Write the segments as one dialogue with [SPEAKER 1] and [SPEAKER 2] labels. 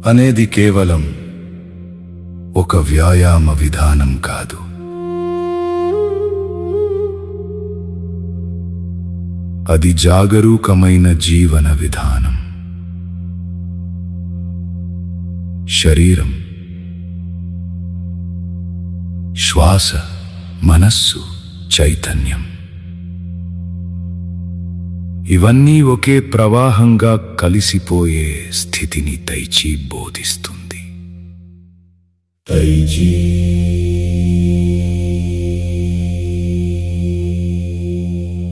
[SPEAKER 1] అనేది కేవలం ఒక వ్యాయామ విధానం కాదు. అది జాగరూకమైన జీవన విధానం. శరీరం, శ్వాస, మనస్సు, చైతన్యం ఇవన్నీ ఒకే ప్రవాహంగా కలిసిపోయే స్థితిని తైచి బోధిస్తుంది.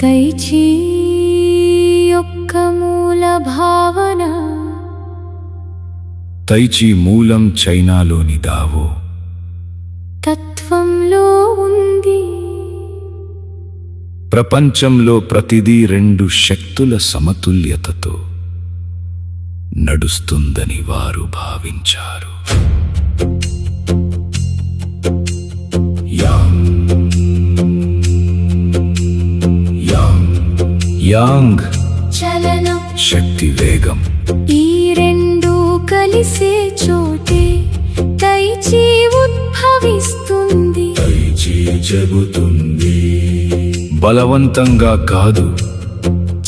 [SPEAKER 2] తైచి యొక్క మూల భావన.
[SPEAKER 1] తైచి మూలం చైనాలోని దావో
[SPEAKER 2] తత్వంలో ఉంది.
[SPEAKER 1] ప్రపంచంలో ప్రతిదీ రెండు శక్తుల సమతుల్యతతో నడుస్తుందని వారు భావించారు. యాంగ్
[SPEAKER 2] చలనం,
[SPEAKER 1] శక్తి, వేగం.
[SPEAKER 2] ఈ రెండు కలిసే చోటే తైచి ఉద్భవిస్తుంది.
[SPEAKER 1] తైచి చెబుతుంది, బలవంతంగా కాదు,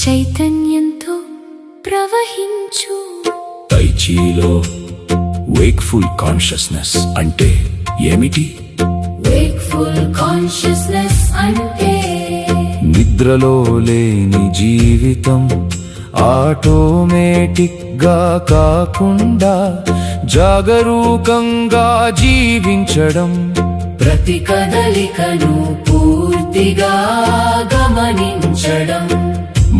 [SPEAKER 2] చైతన్యంతో ప్రవహించు.
[SPEAKER 1] తైచీలో వేక్ఫుల్ కాన్షియస్నెస్ అంటే ఏమిటి?
[SPEAKER 2] వేక్ఫుల్ కాన్షియస్నెస్ అంటే
[SPEAKER 1] నిద్రలో లేని జీవితం, ఆటోమేటిక్ గా కాకుండా జాగరూకంగా జీవించడం.
[SPEAKER 2] ప్రతి కదలికను పూర్తిగా గమనించడం.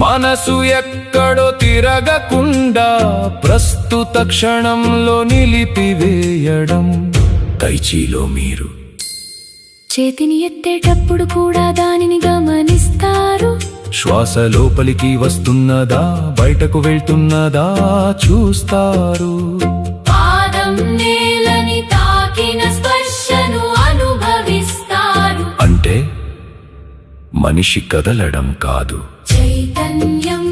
[SPEAKER 1] మనసు ఎక్కడో తిరగకుండా ప్రస్తుత క్షణంలో నిలిపివేయడం. తైచీలో మీరు
[SPEAKER 2] చేతిని ఎత్తేటప్పుడు కూడా దానిని గమనిస్తారు.
[SPEAKER 1] శ్వాస లోపలికి వస్తున్నదా, బయటకు వెళ్తున్నదా చూస్తారు.
[SPEAKER 2] పాదం నేలని తాకిన స్పర్శను అనుభవిస్తారు.
[SPEAKER 1] అంటే మనిషి కదలడం కాదు,
[SPEAKER 2] చైతన్యం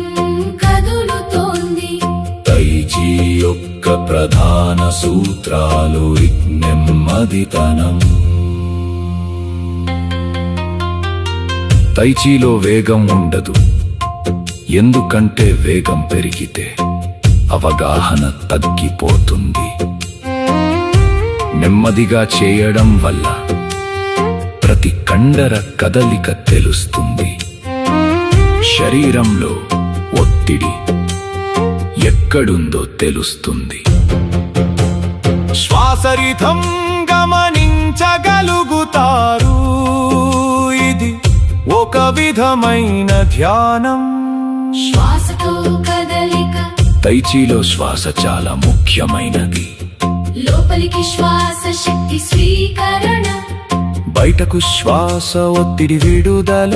[SPEAKER 2] కదులుతోంది.
[SPEAKER 1] తైచి యొక్క ప్రధాన సూత్రాలు నెమ్మదితనం. తైచీలో వేగం ఉండదు, ఎందుకంటే వేగం పెరిగితే అవగాహన తగ్గిపోతుంది. నెమ్మదిగా చేయడం వల్ల ప్రతి కండర కదలిక తెలుస్తుంది. శరీరంలో ఒత్తిడి ఎక్కడుందో తెలుస్తుంది. శ్వాసరిథం గమనించగలుగుతారు. ఇది ఒక విధమైన ధ్యానం.
[SPEAKER 2] శ్వాసతో కదలిక.
[SPEAKER 1] తైచీలో శ్వాస చాలా ముఖ్యమైనది.
[SPEAKER 2] లోపలికి శ్వాస శక్తి స్వీకరణ,
[SPEAKER 1] బయటకు శ్వాస ఒత్తిడి విడుదల.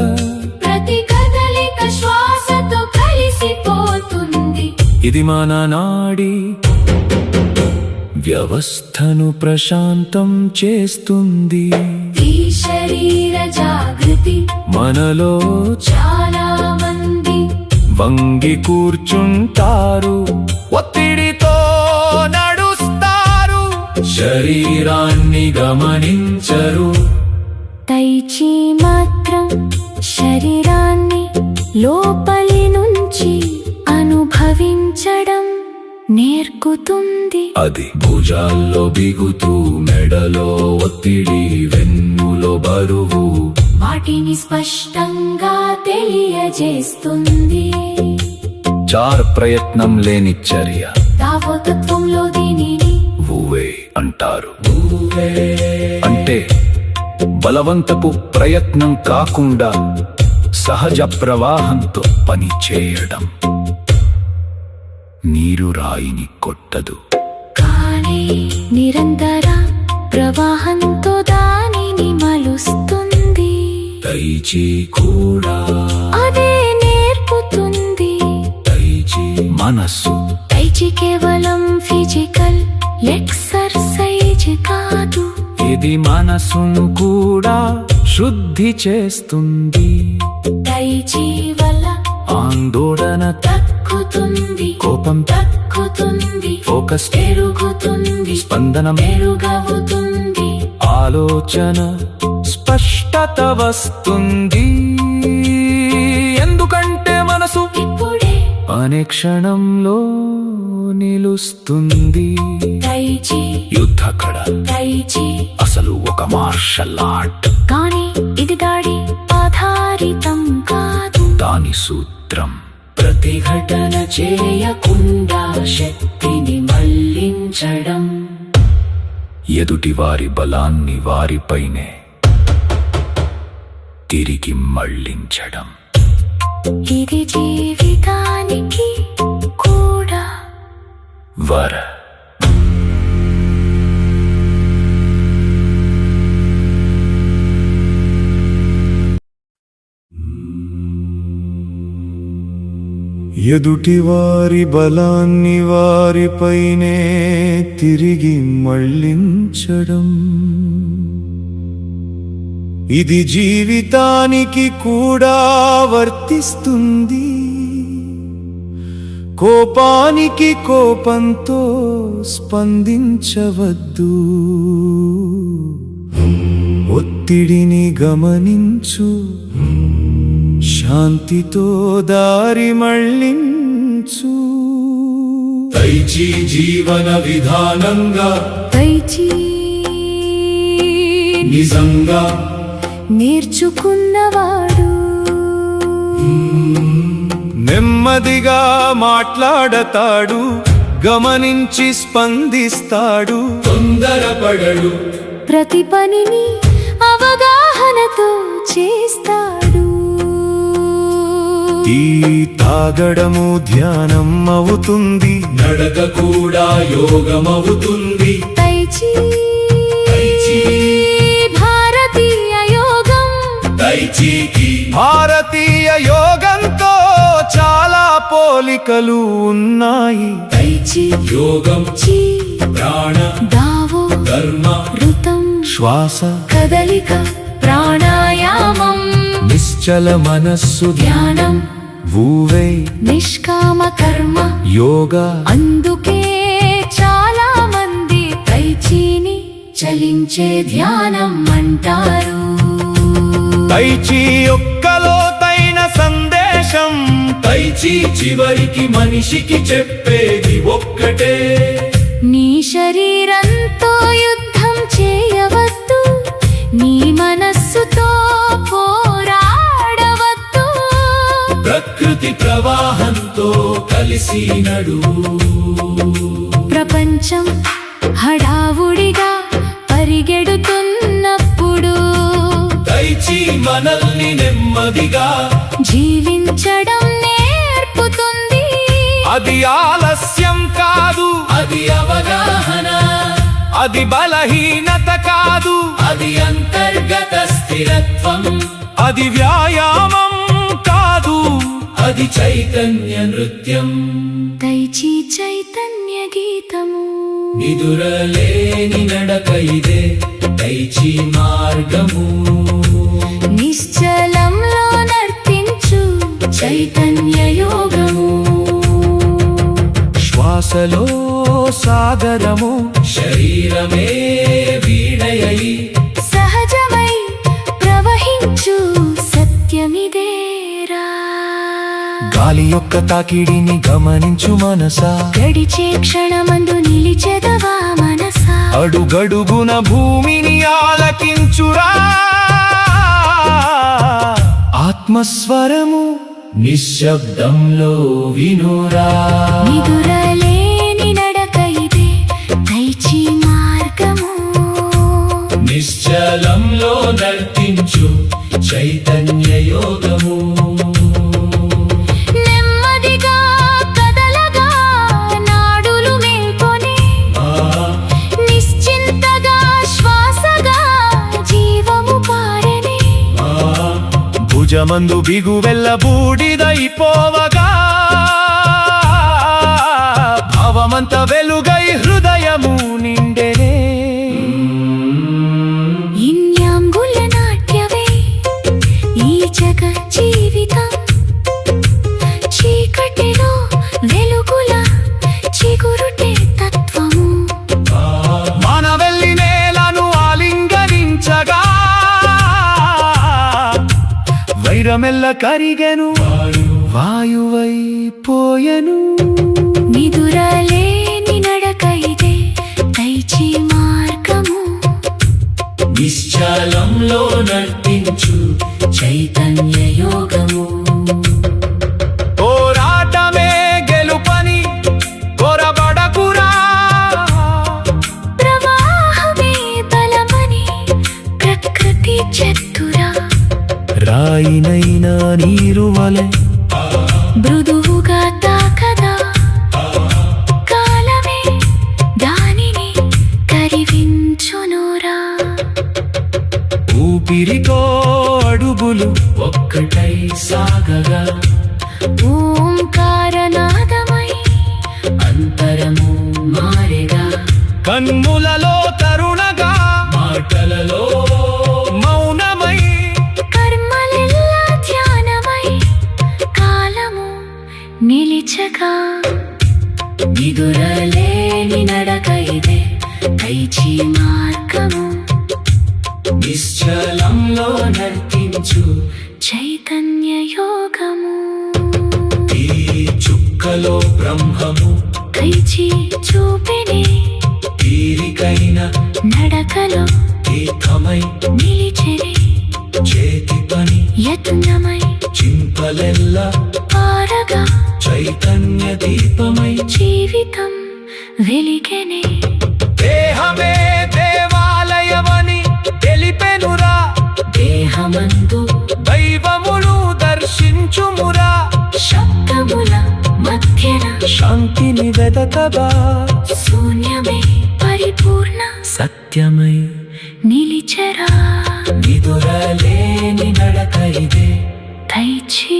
[SPEAKER 2] ప్రతి కదలిక శ్వాసతో కలిసిపోతుంది.
[SPEAKER 1] ఇది మన నాడి వ్యవస్థను ప్రశాంతం చేస్తుంది.
[SPEAKER 2] ఈ శరీర జాగృతి
[SPEAKER 1] మనలో
[SPEAKER 2] చాలా మంది
[SPEAKER 1] వంగి కూర్చుంటారు, ఒత్తిడితో నడుస్తారు, శరీరాన్ని గమనించరు.
[SPEAKER 2] తైచి మాత్రం శరీరాన్ని లోపలి నుంచి అనుభవించడం నేర్పుతుంది.
[SPEAKER 1] అది భుజాల్లో బిగుతూ, మెడలో ఒత్తిడి, వెన్నులో బరువు,
[SPEAKER 2] వాటిని స్పష్టంగా తెలియజేస్తుంది.
[SPEAKER 1] చార్ ప్రయత్నం లేని చర్య.
[SPEAKER 2] దావో తత్వంలో దీనిని
[SPEAKER 1] వువే అంటారు. అంటే బలవంతపు ప్రయత్నం కాకుండా సహజ ప్రవాహంతో పని చేయడం. నీరు రాయిని కొట్టదు,
[SPEAKER 2] కానీ నిరంతర ప్రవాహంతో దానిని మలుస్తుంది.
[SPEAKER 1] తైచి కూడా
[SPEAKER 2] అదే నేర్పుతుంది.
[SPEAKER 1] తైచి మనస్సు.
[SPEAKER 2] తైచి కేవలం ఫిజికల్ ఎక్సర్సైజ్ కాదు,
[SPEAKER 1] ఇది మనసును కూడా శుద్ధి చేస్తుంది.
[SPEAKER 2] తైచి వల్ల
[SPEAKER 1] ఆందోళన
[SPEAKER 2] తగ్గుతుంది. తగ్గుతుంది
[SPEAKER 1] కోపం
[SPEAKER 2] తగ్గుతుంది
[SPEAKER 1] ఫోకస్
[SPEAKER 2] పెరుగుతుంది
[SPEAKER 1] స్పందన
[SPEAKER 2] మెరుగవుతుంది
[SPEAKER 1] ఆలోచన స్పష్టత వస్తుంది ఎందుకంటే మనసు
[SPEAKER 2] ఇప్పుడే
[SPEAKER 1] అనే క్షణంలో నిలుస్తుంది
[SPEAKER 2] దైచి
[SPEAKER 1] యుద్ధకళ
[SPEAKER 2] దైచి
[SPEAKER 1] అసలు ఒక మార్షల్ ఆర్ట్
[SPEAKER 2] కానీ ఇది దాడి ఆధారితం కాదు
[SPEAKER 1] దాని సూత్రం
[SPEAKER 2] ప్రతిఘటన చేయకుండా శక్తిని మళ్లించడం
[SPEAKER 1] ఎదుటి వారి బలాన్ని వారిపైనే తిరిగి మళ్లించడం
[SPEAKER 2] ఇది జీవితానికి కూడా
[SPEAKER 1] వర
[SPEAKER 3] ఎదుటివారి బలాన్ని వారిపైనే తిరిగి మళ్లించడం ఇది జీవితానికి కూడా వర్తిస్తుంది కోపానికి కోపంతో స్పందించవద్దు ఒత్తిడిని గమనించు శాంతితో దారి మళ్లించు
[SPEAKER 1] తైచి జీవన విధానంగా
[SPEAKER 2] దైచి
[SPEAKER 1] నిజంగా
[SPEAKER 2] నేర్చుకున్నవాడు
[SPEAKER 3] నెమ్మదిగా మాట్లాడతాడు గమనించి స్పందిస్తాడు
[SPEAKER 1] తొందరపడడు
[SPEAKER 2] ప్రతి పనిని అవగాహనతో చేస్తాడు
[SPEAKER 3] ఈ తాగడము ధ్యానం అవుతుంది
[SPEAKER 1] నడక కూడా యోగమవుతుంది
[SPEAKER 2] దైచి
[SPEAKER 1] దైచి
[SPEAKER 2] భారతీయ యోగం
[SPEAKER 1] తైచికి
[SPEAKER 3] భారతీయ యోగంతో చాలా పోలికలు ఉన్నాయి
[SPEAKER 2] దైచి
[SPEAKER 1] యోగం
[SPEAKER 2] చీ
[SPEAKER 1] ప్రాణ
[SPEAKER 2] దావో
[SPEAKER 1] కర్మ
[SPEAKER 2] ఋతం
[SPEAKER 3] శ్వాస
[SPEAKER 2] కదలిక ప్రాణాయామం
[SPEAKER 1] నిశ్చల మనస్సు
[SPEAKER 2] ధ్యానం
[SPEAKER 3] ఊవే
[SPEAKER 2] నిష్కామ కర్మ
[SPEAKER 3] యోగా
[SPEAKER 2] అందుకే చాలా మంది దైచిని చలించే ధ్యానం అంటారు
[SPEAKER 3] తైచి యొక్క లోతైన సందేశం
[SPEAKER 1] తైచి చివరికి మనిషికి చెప్పేది ఒక్కటే
[SPEAKER 2] నీ శరీరంతో యుద్ధం చేయవద్దు నీ మనస్సుతో పోరాడవద్దు
[SPEAKER 1] ప్రకృతి ప్రవాహంతో కలిసి నడువు
[SPEAKER 2] ప్రపంచం హడావుడిగా పరిగెడుతున్నప్పుడు
[SPEAKER 1] తైచి మనల్ని నెమ్మదిగా
[SPEAKER 2] జీవించడం నేర్పుతుంది
[SPEAKER 3] అది ఆలస్యం కాదు
[SPEAKER 1] అది అవగాహన
[SPEAKER 3] అది బలహీనత కాదు
[SPEAKER 1] అది అంతర్గత స్థిరత్వం
[SPEAKER 3] అది వ్యాయామం కాదు
[SPEAKER 1] అది చైతన్య నృత్యం
[SPEAKER 2] దైచి చైతన్య గీతము
[SPEAKER 1] నిదురలేని నడక ఇదే తైచి మార్గము
[SPEAKER 2] నిశ్చలంలో నర్తించు చైతన్య యోగము
[SPEAKER 3] శ్వాసలో సాగరము
[SPEAKER 1] శరీరమే వీణయై
[SPEAKER 2] సహజమై ప్రవహించు సత్యమిదేరా
[SPEAKER 3] గాలి యొక్క తాకిడిని గమనించు మనసా
[SPEAKER 2] గడిచే క్షణమందు నిలిచెదవా మనసా
[SPEAKER 3] అడుగడుగున భూమిని ఆలకించురా ఆత్మస్వరము
[SPEAKER 1] నిశ్శబ్దంలో వినురా
[SPEAKER 2] నిదురలేని నడక ఇదే దైచి మార్గము
[SPEAKER 1] నిశ్చలంలో నర్తించు చైతన్య యోగము
[SPEAKER 2] నెమ్మదిగా కదలగా నాడులు మేల్కొని నిశ్చింతగా శ్వాసగా జీవము పారనే
[SPEAKER 3] భుజమందు బిగువెల్ల బూడిదైపోవగా భావమంత వెలుగై హృదయము నిండెనే
[SPEAKER 2] ఇన్యాంగుల నాట్యమే ఈ జగ జీవితం చీకటిలో వెలుగు
[SPEAKER 3] కరిగెను వాయువైపోయెను
[SPEAKER 2] నిదురలేని నడక ఇదే దైచి మార్గము
[SPEAKER 1] నిశ్చలంలో నర్తించు చైతన్య యోగము
[SPEAKER 3] పోరాటమే గెలుపని కొరబడకురా
[SPEAKER 2] ప్రవాహమే బలమని ప్రకృతి చెత్తురా
[SPEAKER 3] రాయినైనా నీరు వలె
[SPEAKER 2] మృదువుగా తాకదా కాలమే దానిని కరిగించునురా
[SPEAKER 3] ఊపిరితో అడుగులు
[SPEAKER 1] ఒక్కటై సాగగా
[SPEAKER 2] ఓంకారనాదమై
[SPEAKER 1] అంతరము మారెగా
[SPEAKER 3] కన్నులలో తరుణగా
[SPEAKER 1] మాటలలో
[SPEAKER 3] మౌనమై
[SPEAKER 2] కర్మలెల్లా ధ్యానమై కాలము నిలిచగా
[SPEAKER 1] నిదురలేని నడక ఇదే దైచి మార్గము నిశ్చలంలో నర్తించు
[SPEAKER 2] చైతన్య యోగము
[SPEAKER 1] ఈ చుక్కలో బ్రహ్మము
[SPEAKER 2] దైచి చూపిని
[SPEAKER 1] తీరికైన
[SPEAKER 2] నడకలో
[SPEAKER 1] తీర్థమై
[SPEAKER 2] నిలిచెని
[SPEAKER 1] చేతి పని
[SPEAKER 2] యత్నమై
[SPEAKER 1] చింతలెల్ల
[SPEAKER 2] పారగా
[SPEAKER 1] చైతన్య దీపమై
[SPEAKER 2] జీవితం వెలిగెనే
[SPEAKER 3] దేహమే దేవాలయమని తెలిపెనురా
[SPEAKER 1] దేహమందు
[SPEAKER 3] దైవమును దర్శించుమురా
[SPEAKER 2] శబ్దముల మధ్యన
[SPEAKER 3] శాంతిని వెదకగా
[SPEAKER 2] శూన్యమే పరిపూర్ణ
[SPEAKER 3] సత్యమై
[SPEAKER 2] నిలిచరా
[SPEAKER 1] నిదురలేని నడక ఇదే
[SPEAKER 2] దైచి